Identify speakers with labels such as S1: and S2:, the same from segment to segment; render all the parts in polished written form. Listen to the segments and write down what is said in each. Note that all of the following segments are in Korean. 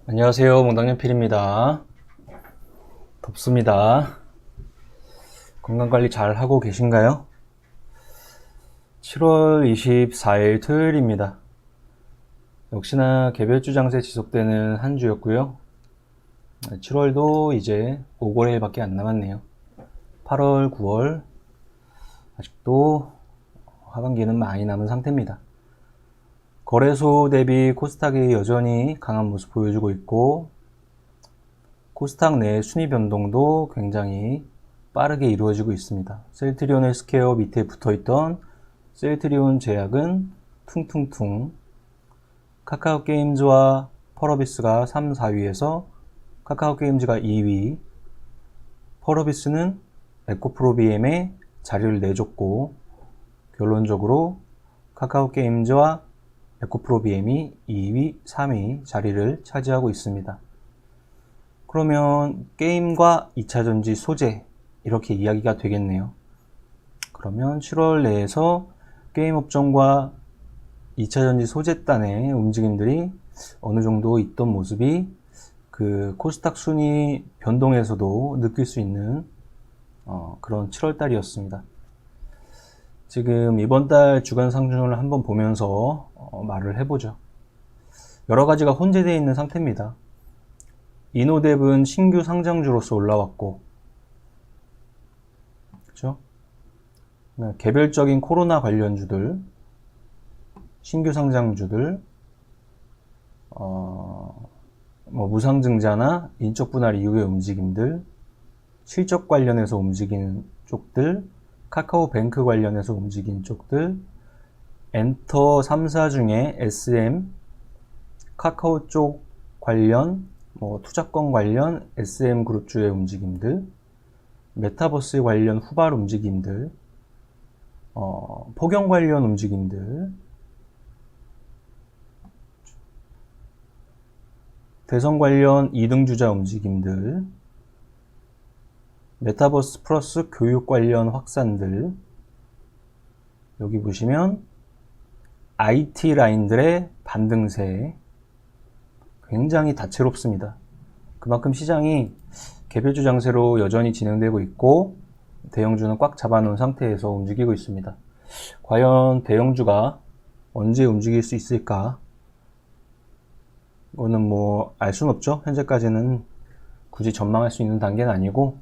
S1: 안녕하세요. 몽당연필입니다. 덥습니다. 건강관리 잘 하고 계신가요? 7월 24일 토요일입니다. 역시나 개별주 장세 지속되는 한 주였고요. 7월도 이제 5거래일밖에 안 남았네요. 8월, 9월 아직도 하반기는 많이 남은 상태입니다. 거래소 대비 코스닥이 여전히 강한 모습 보여주고 있고, 코스닥 내 순위 변동도 굉장히 빠르게 이루어지고 있습니다. 셀트리온 헬스케어 밑에 붙어있던 셀트리온 제약은 퉁퉁퉁, 카카오 게임즈와 펄어비스가 3, 4위에서 카카오 게임즈가 2위, 펄어비스는 에코프로비엠에 자리를 내줬고, 결론적으로 카카오 게임즈와 에코프로비엠이 2위, 3위 자리를 차지하고 있습니다. 그러면 게임과 2차전지 소재 이렇게 이야기가 되겠네요. 그러면 7월 내에서 게임 업종과 2차전지 소재단의 움직임들이 어느 정도 있던 모습이 그 코스닥 순위 변동에서도 느낄 수 있는 그런 7월 달이었습니다. 지금 이번 달 주간 상승률을 한번 보면서 말을 해보죠. 여러 가지가 혼재되어 있는 상태입니다. 이노뎁은 신규 상장주로서 올라왔고, 그렇죠? 개별적인 코로나 관련주들, 신규 상장주들, 무상증자나 인적 분할 이후의 움직임들, 실적 관련해서 움직이는 쪽들, 카카오뱅크 관련해서 움직이는 쪽들, 엔터 3사 중에 SM, 카카오 쪽 관련, 투자권 관련 SM 그룹주의 움직임들, 메타버스 관련 후발 움직임들, 폭염 관련 움직임들, 대선 관련 2등주자 움직임들, 메타버스 플러스 교육 관련 확산들, 여기 보시면 IT 라인들의 반등세 굉장히 다채롭습니다. 그만큼 시장이 개별주 장세로 여전히 진행되고 있고 대형주는 꽉 잡아놓은 상태에서 움직이고 있습니다. 과연 대형주가 언제 움직일 수 있을까? 이거는 알 수는 없죠. 현재까지는 굳이 전망할 수 있는 단계는 아니고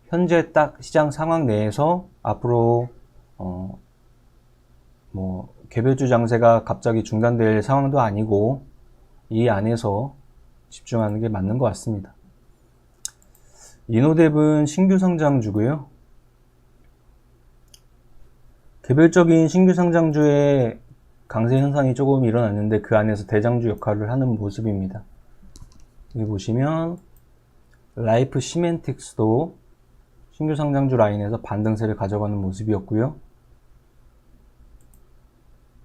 S1: 현재 딱 시장 상황 내에서 앞으로 개별주 장세가 갑자기 중단될 상황도 아니고 이 안에서 집중하는 게 맞는 것 같습니다. 이노뎁은 신규 상장주고요. 개별적인 신규 상장주의 강세 현상이 조금 일어났는데 그 안에서 대장주 역할을 하는 모습입니다. 여기 보시면 라이프 시멘틱스도 신규 상장주 라인에서 반등세를 가져가는 모습이었고요.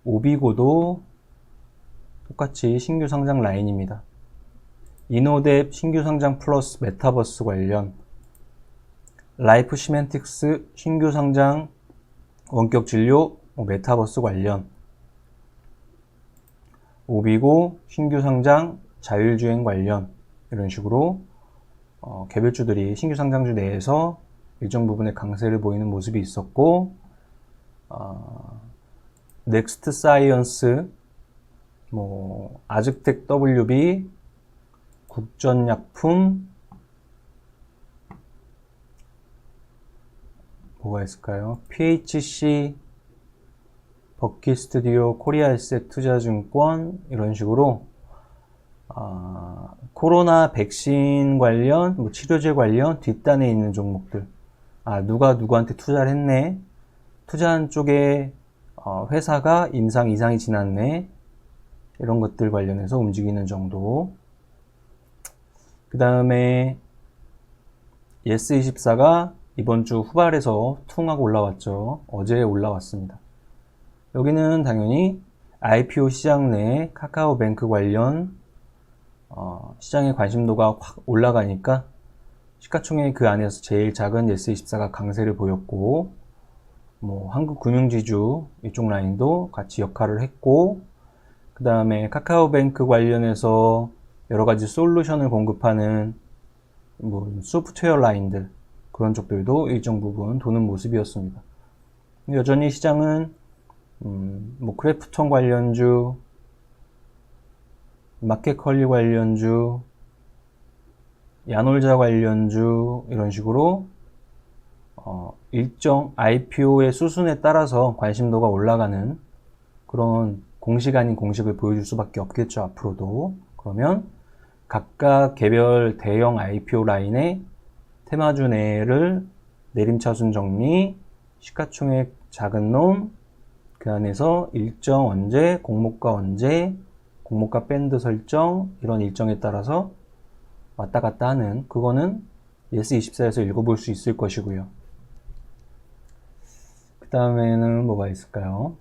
S1: 오비고도 똑같이 신규 상장 라인입니다. 이노뎁 신규 상장 플러스 메타버스 관련, 라이프 시멘틱스 신규 상장 원격 진료 메타버스 관련, 오비고 신규 상장 자율주행 관련, 이런 식으로 개별주들이 신규 상장주 내에서 일정 부분의 강세를 보이는 모습이 있었고, 넥스트 사이언스, 아즈텍 WB, 국전약품, 뭐가 있을까요? PHC, 버킷스튜디오, 코리아에셋 투자증권, 이런 식으로 코로나 백신 관련, 치료제 관련 뒷단에 있는 종목들, 누가 누구한테 투자를 했네, 투자한 쪽에 회사가 임상 이상이 지났네, 이런 것들 관련해서 움직이는 정도. 그 다음에 예스24가 이번 주 후발에서 퉁 하고 올라왔죠. 어제 올라왔습니다. 여기는 당연히 IPO 시장 내 카카오뱅크 관련 시장의 관심도가 확 올라가니까 시가총액 그 안에서 제일 작은 예스24가 강세를 보였고, 한국금융지주 이쪽 라인도 같이 역할을 했고, 그 다음에 카카오뱅크 관련해서 여러 가지 솔루션을 공급하는 뭐 소프트웨어 라인들, 그런 쪽들도 일정 부분 도는 모습이었습니다. 여전히 시장은 뭐 크래프톤 관련주, 마켓컬리 관련주, 야놀자 관련주, 이런 식으로 일정 IPO의 수순에 따라서 관심도가 올라가는 그런 공식 아닌 공식을 보여줄 수밖에 없겠죠, 앞으로도. 그러면 각각 개별 대형 IPO 라인의 테마주 내를 내림차순 정리, 시가총액 작은 놈, 그 안에서 일정 언제, 공모가 언제, 공모가 밴드 설정, 이런 일정에 따라서 왔다 갔다 하는, 그거는 예스24에서 읽어볼 수 있을 것이고요. 그 다음에는 뭐가 있을까요?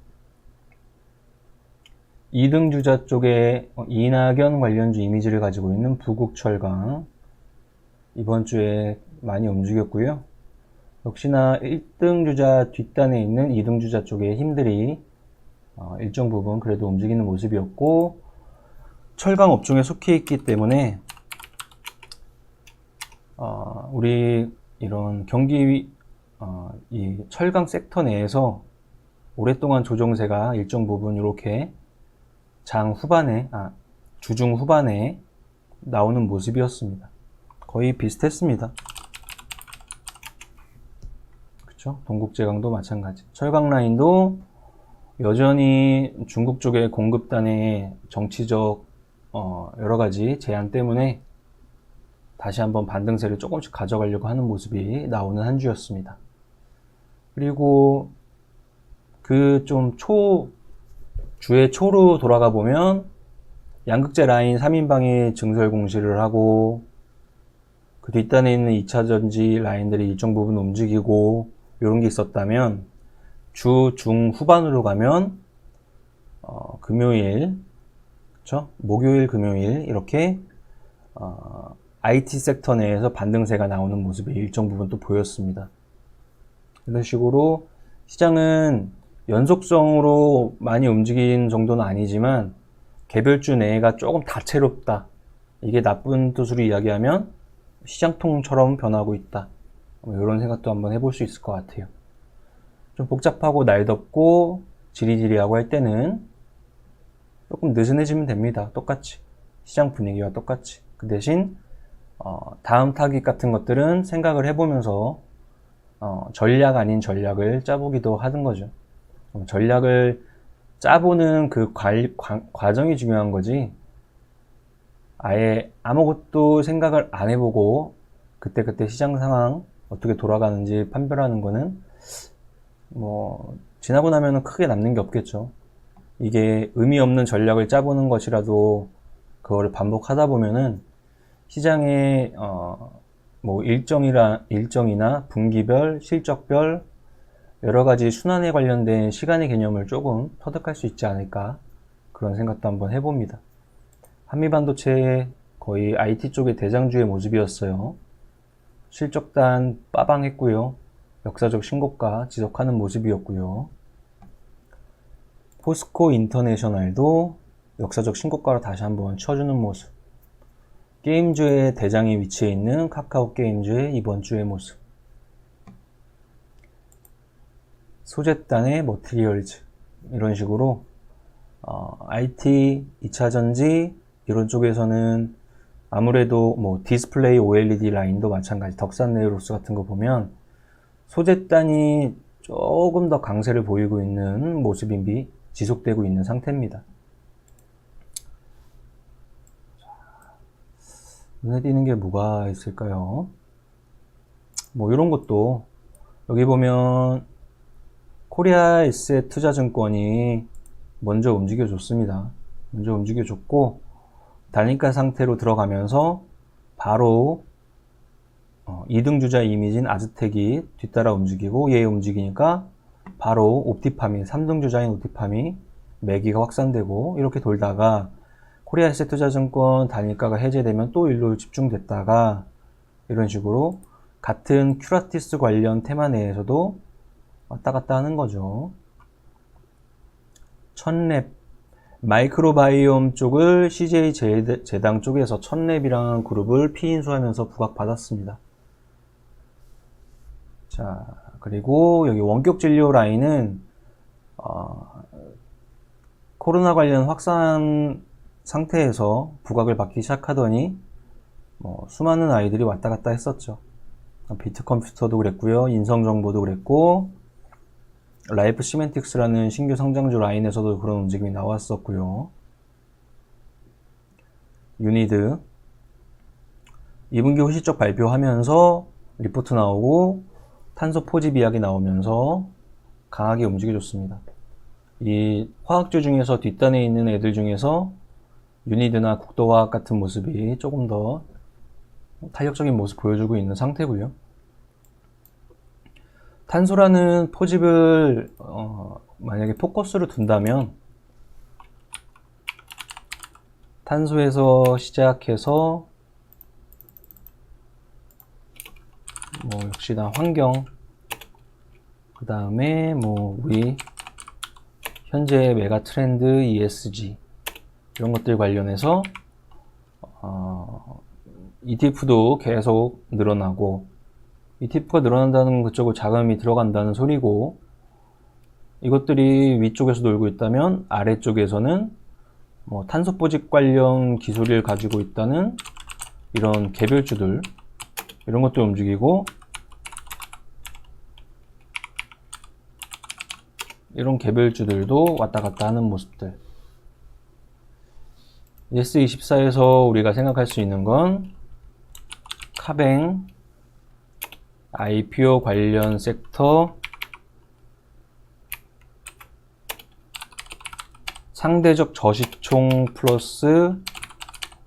S1: 2등 주자 쪽에 이낙연 관련주 이미지를 가지고 있는 부국철강, 이번 주에 많이 움직였고요. 역시나 1등 주자 뒷단에 있는 2등 주자 쪽의 힘들이 일정 부분 그래도 움직이는 모습이었고, 철강 업종에 속해 있기 때문에 우리 이런 경기 이 철강 섹터 내에서 오랫동안 조정세가 일정 부분 이렇게 장 후반에 주중 후반에 나오는 모습이었습니다. 거의 비슷했습니다. 그쵸? 동국제강도 마찬가지. 철강 라인도 여전히 중국 쪽의 공급단의 정치적 여러 가지 제한 때문에 다시 한번 반등세를 조금씩 가져가려고 하는 모습이 나오는 한 주였습니다. 그리고 그 좀 주의 초로 돌아가 보면 양극재 라인 3인방이 증설 공시를 하고, 그 뒷단에 있는 2차전지 라인들이 일정 부분 움직이고 이런 게 있었다면, 주 중 후반으로 가면 금요일, 그쵸? 목요일, 금요일 이렇게 IT 섹터 내에서 반등세가 나오는 모습이 일정 부분 또 보였습니다. 이런 식으로 시장은 연속성으로 많이 움직인 정도는 아니지만 개별주 내가 조금 다채롭다, 이게 나쁜 뜻으로 이야기하면 시장통처럼 변하고 있다, 이런 생각도 한번 해볼 수 있을 것 같아요. 좀 복잡하고 날덥고 지리지리하고 할 때는 조금 느슨해지면 됩니다. 똑같이 시장 분위기와 똑같이. 그 대신 다음 타깃 같은 것들은 생각을 해보면서 전략 아닌 전략을 짜보기도 하는 거죠. 전략을 짜보는 그 과정이 중요한 거지, 아예 아무것도 생각을 안 해보고 그때그때 시장 상황 어떻게 돌아가는지 판별하는 거는 뭐 지나고 나면 크게 남는 게 없겠죠. 이게 의미 없는 전략을 짜보는 것이라도 그거를 반복하다 보면은 시장의 뭐 일정이나 분기별, 실적별 여러 가지 순환에 관련된 시간의 개념을 조금 터득할 수 있지 않을까, 그런 생각도 한번 해봅니다. 한미반도체 거의 IT 쪽의 대장주의 모습이었어요. 실적단 빠방했고요. 역사적 신고가 지속하는 모습이었고요. 포스코 인터내셔널도 역사적 신고가로 다시 한번 쳐주는 모습. 게임주의 대장에 위치해 있는 카카오 게임즈의 이번 주의 모습. 소재단의 머티리얼즈, 이런 식으로 IT, 2차전지 이런 쪽에서는 아무래도 뭐 디스플레이 OLED 라인도 마찬가지, 덕산네오로스 같은 거 보면 소재단이 조금 더 강세를 보이고 있는 모습이 지속되고 있는 상태입니다. 눈에 띄는 게 뭐가 있을까요? 뭐 이런 것도, 여기 보면 코리아 에셋 투자증권이 먼저 움직여줬습니다. 먼저 움직여줬고 단일가 상태로 들어가면서 바로 2등 주자 이미지인 아즈텍이 뒤따라 움직이고, 얘 움직이니까 바로 옵티팜이 3등 주자인 옵티팜이 매기가 확산되고, 이렇게 돌다가 코리아 에셋 투자증권 단일가가 해제되면 또 일로 집중됐다가, 이런 식으로 같은 큐라티스 관련 테마 내에서도 왔다 갔다 하는 거죠. 천랩, 마이크로바이옴 쪽을 CJ 재당 쪽에서 천랩이라는 그룹을 피인수하면서 부각받았습니다. 자, 그리고 여기 원격 진료 라인은 코로나 관련 확산 상태에서 부각을 받기 시작하더니 수많은 아이들이 왔다 갔다 했었죠. 비트컴퓨터도 그랬고요, 인성정보도 그랬고, 라이프 시멘틱스라는 신규 성장주 라인에서도 그런 움직임이 나왔었고요. 유니드 2분기 후실적 발표하면서 리포트 나오고 탄소 포집 이야기 나오면서 강하게 움직여줬습니다. 이 화학주 중에서 뒷단에 있는 애들 중에서 유니드나 국도화학 같은 모습이 조금 더 탄력적인 모습 보여주고 있는 상태고요. 탄소라는 포집을 만약에 포커스로 둔다면 탄소에서 시작해서 역시나 환경, 그 다음에 우리 현재 메가 트렌드 ESG 이런 것들 관련해서 ETF도 계속 늘어나고, ETF가 늘어난다는 그쪽으로 자금이 들어간다는 소리고, 이것들이 위쪽에서 놀고 있다면 아래쪽에서는 탄소 포집 관련 기술을 가지고 있다는 이런 개별주들, 이런 것도 움직이고, 이런 개별주들도 왔다 갔다 하는 모습들. 예스24에서 우리가 생각할 수 있는 건 카뱅, IPO 관련 섹터, 상대적 저시총 플러스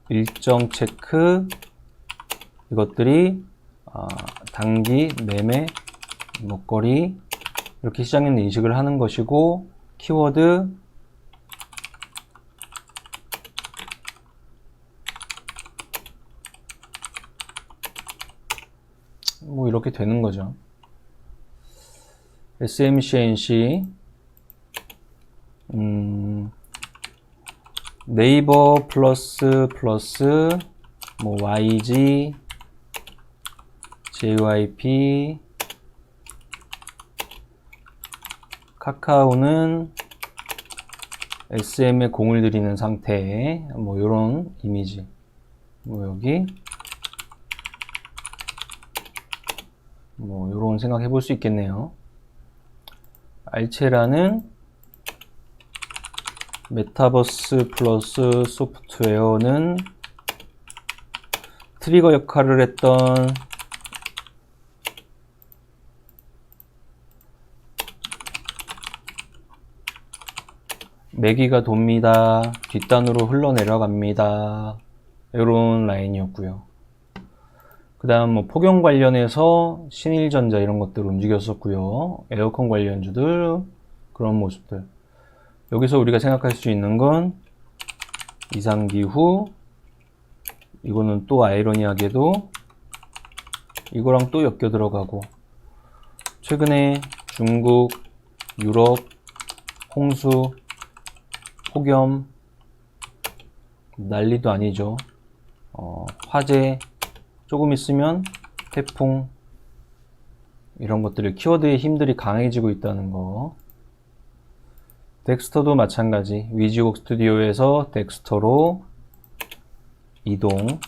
S1: 일정 체크, 이것들이 단기 매매 먹거리 이렇게 시장에는 인식을 하는 것이고, 키워드 이렇게 되는 거죠. SMCNC 네이버 플러스 YG JYP 카카오는 SM에 공을 들이는 상태, 요런 이미지. 여기 요런 생각 해볼 수 있겠네요. 알체라는 메타버스 플러스 소프트웨어는 트리거 역할을 했던 매기가 돕니다. 뒷단으로 흘러내려갑니다. 이런 라인이었고요. 그 다음 폭염 관련해서 신일전자 이런 것들 움직였었고요. 에어컨 관련주들 그런 모습들. 여기서 우리가 생각할 수 있는 건 이상기후, 이거는 또 아이러니하게도 이거랑 또 엮여 들어가고, 최근에 중국, 유럽, 홍수, 폭염 난리도 아니죠. 화재, 조금 있으면 태풍, 이런 것들을 키워드의 힘들이 강해지고 있다는 거. 덱스터도 마찬가지. 위지옥 스튜디오에서 덱스터로 이동.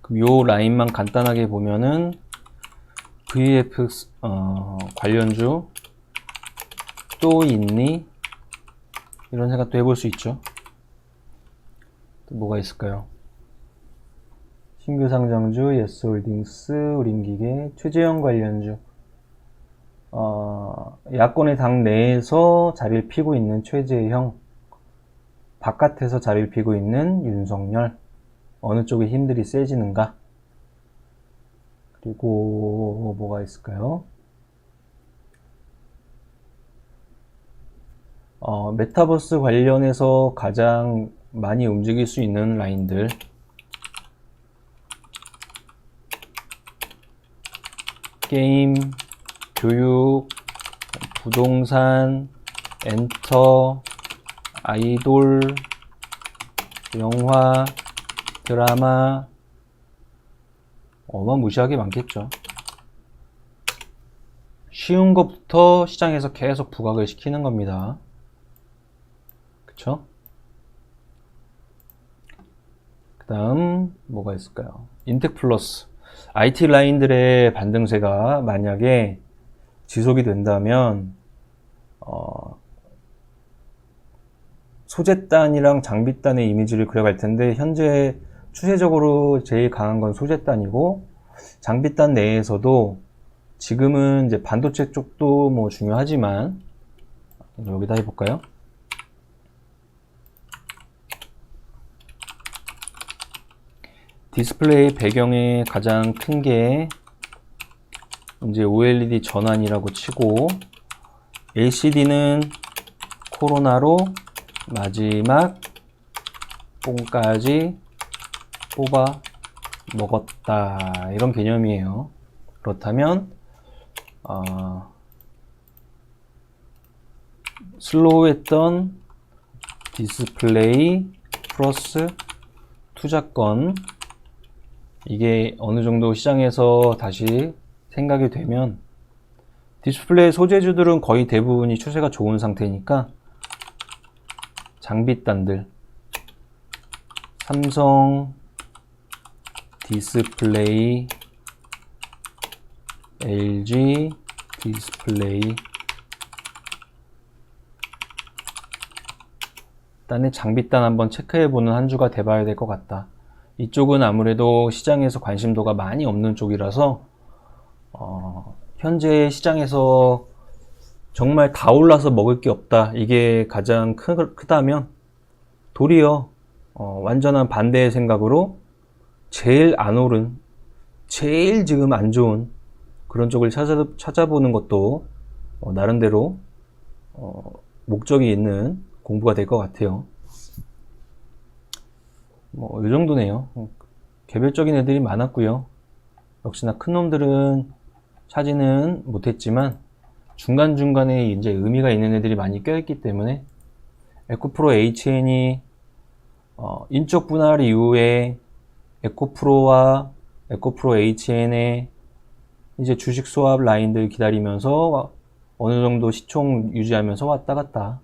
S1: 그럼 요 라인만 간단하게 보면은 VFX 관련주 또 있니? 이런 생각도 해볼 수 있죠. 또 뭐가 있을까요? 신규 상장주, 예스홀딩스, 우림기계, 최재형 관련주. 야권의 당 내에서 자리를 피고 있는 최재형, 바깥에서 자리를 피고 있는 윤석열. 어느 쪽의 힘들이 세지는가? 그리고 뭐가 있을까요? 메타버스 관련해서 가장 많이 움직일 수 있는 라인들. 게임, 교육, 부동산, 엔터, 아이돌, 영화, 드라마, 어마무시하게 많겠죠. 쉬운 것부터 시장에서 계속 부각을 시키는 겁니다. 그쵸? 그 다음 뭐가 있을까요? 인텍플러스. IT 라인들의 반등세가 만약에 지속이 된다면 소재단이랑 장비단의 이미지를 그려갈 텐데, 현재 추세적으로 제일 강한 건 소재단이고, 장비단 내에서도 지금은 이제 반도체 쪽도 뭐 중요하지만, 여기다 해볼까요? 디스플레이 배경에 가장 큰 게 이제 OLED 전환이라고 치고, LCD는 코로나로 마지막 뽕까지 뽑아 먹었다, 이런 개념이에요. 그렇다면 슬로우했던 디스플레이 플러스 투자권, 이게 어느 정도 시장에서 다시 생각이 되면, 디스플레이 소재주들은 거의 대부분이 추세가 좋은 상태니까 장비단들, 삼성 디스플레이, LG 디스플레이, 일단은 장비단 한번 체크해보는 한 주가 돼봐야 될 것 같다. 이쪽은 아무래도 시장에서 관심도가 많이 없는 쪽이라서 현재 시장에서 정말 다 올라서 먹을 게 없다, 이게 가장 크다면, 도리어 완전한 반대의 생각으로 제일 안 오른, 제일 지금 안 좋은 그런 쪽을 찾아보는 것도 나름대로 목적이 있는 공부가 될 것 같아요. 뭐 이 정도네요. 개별적인 애들이 많았고요. 역시나 큰 놈들은 차지는 못했지만 중간중간에 이제 의미가 있는 애들이 많이 껴있기 때문에, 에코프로 HN이 인적 분할 이후에 에코프로와 에코프로 HN의 이제 주식 수합 라인들 기다리면서 어느 정도 시총 유지하면서 왔다 갔다.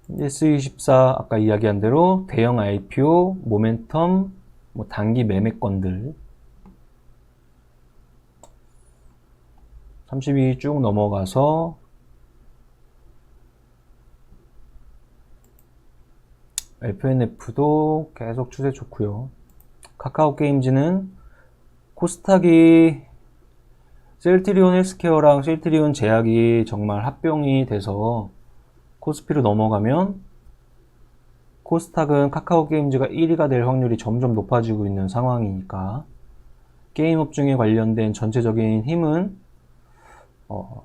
S1: S24 아까 이야기한 대로 대형 IPO, 모멘텀, 뭐 단기 매매권들 32 쭉 넘어가서 FNF도 계속 추세 좋고요. 카카오 게임즈는 코스닥이 셀트리온 헬스케어랑 셀트리온 제약이 정말 합병이 돼서 코스피로 넘어가면 코스닥은 카카오 게임즈가 1위가 될 확률이 점점 높아지고 있는 상황이니까, 게임업종에 관련된 전체적인 힘은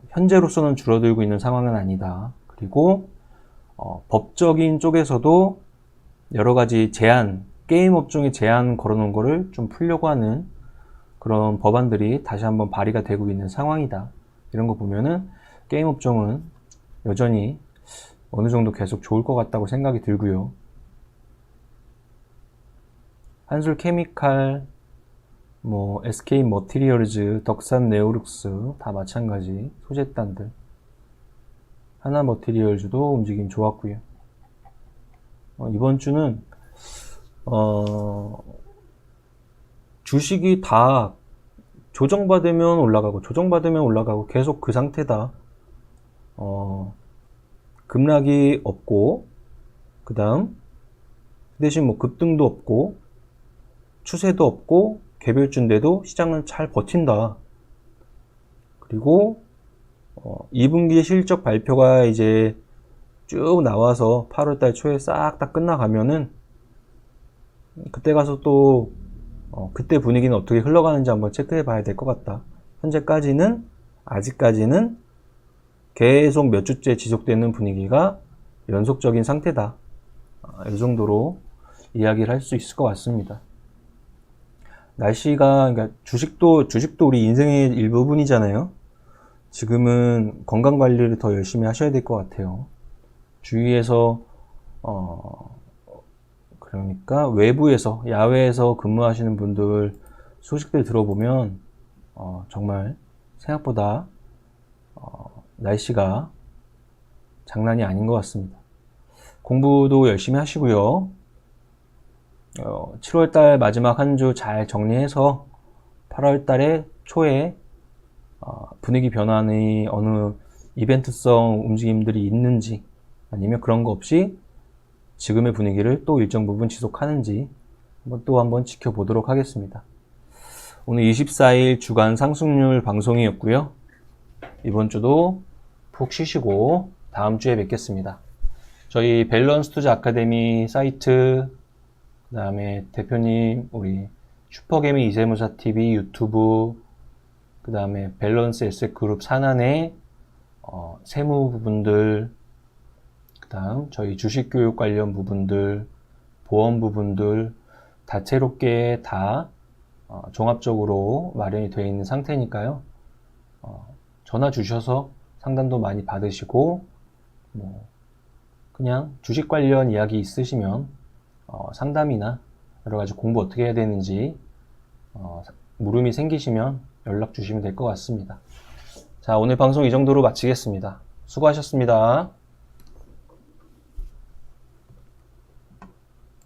S1: 현재로서는 줄어들고 있는 상황은 아니다. 그리고 법적인 쪽에서도 여러 가지 제한, 게임 업종에 제한 걸어놓은 거를 좀 풀려고 하는 그런 법안들이 다시 한번 발의가 되고 있는 상황이다. 이런 거 보면은 게임 업종은 여전히 어느 정도 계속 좋을 것 같다고 생각이 들고요. 한술 케미칼, 뭐 SK 머티리얼즈, 덕산 네오룩스 다 마찬가지 소재단들. 하나 머티리얼즈도 움직임 좋았고요. 이번 주는 주식이 다 조정받으면 올라가고 조정받으면 올라가고 계속 그 상태다. 급락이 없고, 그 다음 대신 뭐 급등도 없고 추세도 없고 개별주인데도 시장은 잘 버틴다. 그리고 2분기 실적 발표가 이제 쭉 나와서 8월달 초에 싹 다 끝나가면은 그때 가서 또 그때 분위기는 어떻게 흘러가는지 한번 체크해 봐야 될 것 같다. 현재까지는, 아직까지는 계속 몇 주째 지속되는 분위기가 연속적인 상태다. 이 정도로 이야기를 할 수 있을 것 같습니다. 날씨가, 그러니까 주식도 우리 인생의 일부분이잖아요. 지금은 건강 관리를 더 열심히 하셔야 될 것 같아요. 주위에서, 그러니까 외부에서, 야외에서 근무하시는 분들 소식들 들어보면, 정말 생각보다, 날씨가 장난이 아닌 것 같습니다. 공부도 열심히 하시고요. 7월달 마지막 한 주 잘 정리해서 8월달에 초에 분위기 변화니 어느 이벤트성 움직임들이 있는지 아니면 그런 거 없이 지금의 분위기를 또 일정 부분 지속하는지 한번 지켜보도록 하겠습니다. 오늘 24일 주간 상승률 방송이었고요. 이번 주도 푹 쉬시고 다음 주에 뵙겠습니다. 저희 밸런스 투자 아카데미 사이트, 그 다음에 대표님 우리 슈퍼개미 이세무사 TV 유튜브, 그 다음에 밸런스 에셋 그룹 산안의 세무 부분들, 그 다음 저희 주식 교육 관련 부분들, 보험 부분들 다채롭게 다 종합적으로 마련이 되어 있는 상태니까요. 전화 주셔서 상담도 많이 받으시고 그냥 주식 관련 이야기 있으시면 상담이나 여러 가지 공부 어떻게 해야 되는지 물음이 생기시면 연락 주시면 될 것 같습니다. 자, 오늘 방송 이 정도로 마치겠습니다. 수고하셨습니다.